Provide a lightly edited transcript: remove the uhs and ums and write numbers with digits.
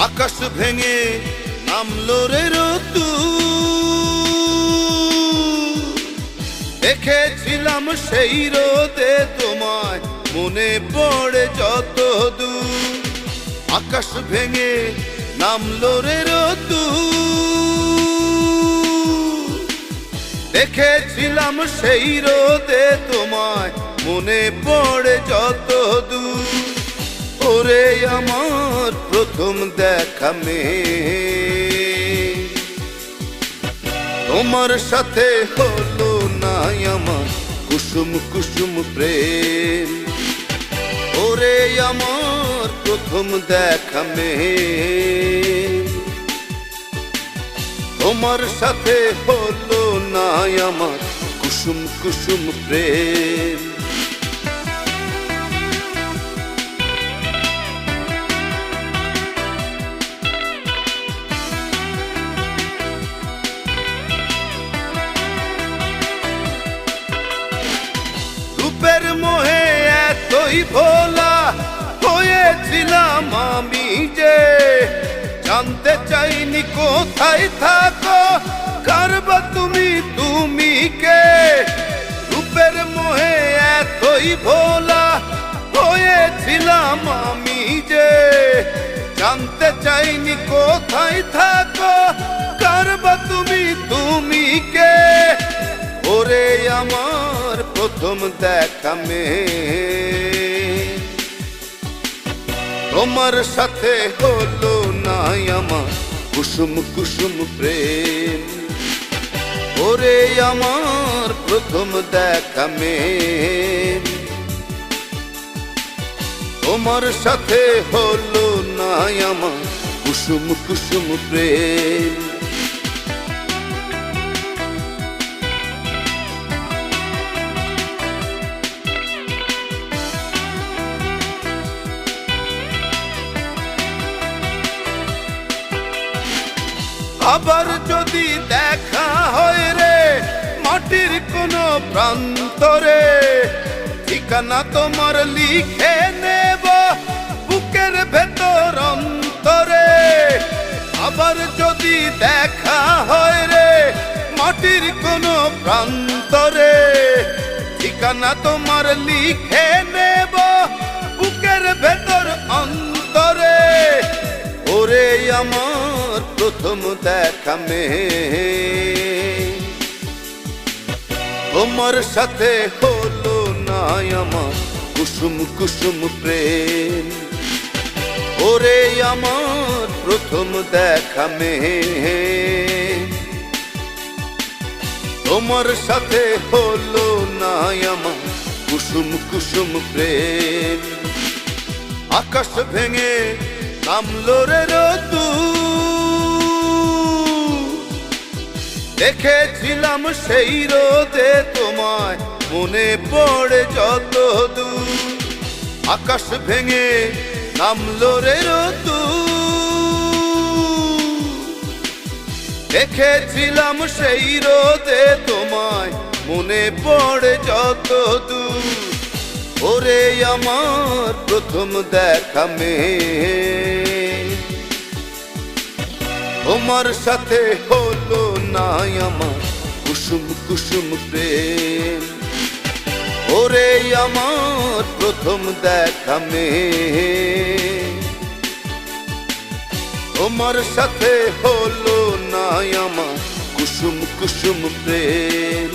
আকাশ ভেঙে নামলো রে রতু, দেখেছিলাম সেই রোদে তোমায়, মনে পড়ে যত দূর। আকাশ ভেঙে নামলো রে রতু, দেখেছিলাম সেই রোদে তোমায়, মনে পড়ে যত দূর। ওরে আমার প্রথম দেখা মেয়ে, তোমার সাথে হলো না আমার কুসুম কুসুম প্রেম। ওরে আমার প্রথম দেখা মেয়ে, তোমার সাথে হলো না আমার কুসুম কুসুম প্রেম। রূপের মোহে এতই ভোলা হয়েছিলাম আমি যে, জানতে চাইনি কোথায় থাকো, কারবা তুমি তুমি কে। রূপের মোহে এতই ভোলা হয়েছিলাম আমি যে, জানতে চাইনি কোথায় থাকো, কারবা তুমি তুমি কে। ওরে আমার প্রথম দেখা মেয়ে, তোমার সাথে হলো না আমার কুসুম কুসুম প্রেম। ওরে আমার প্রথম দেখা মেয়ে, তোমার সাথে হলো না আমার কুসুম কুসুম প্রেম। আবার যদি দেখা হয় রে মাটির কোনো প্রান্তরে, ঠিকানা তোমার লিখে নেব বুকের ভেতর অন্তরে। আবার যদি দেখা হয় রে মাটির কোনো প্রান্তরে, ঠিকানা তোমার লিখে নেব বুকের ভেতর অন্তরে। ওরে আমার প্রথম দেখা মেয়ে, তোমার সাথে হলো না আমার কুসুম কুসুম প্রেম। ওরে আমার প্রথম দেখা মেয়ে, তোমার সাথে হলো না আমার কুসুম কুসুম প্রেম। আকাশ ভেঙে নামলো রে রতু, দেখেছিলাম সেই রোদে তোমায়, মনে পড়ে যত দূর। আকাশ ভেঙে নামলো রে রতু, দেখেছিলাম সেই রোদে তোমায়, মনে পড়ে যত দূর। ওরে আমার প্রথম দেখা মেয়ে, তোমার সাথে হলো না আমার কুসুম কুসুম প্রেম। ওরে আমার প্রথম দেখা মেয়ে, তোমার সাথে হলো না আমার কুসুম কুসুম প্রেম।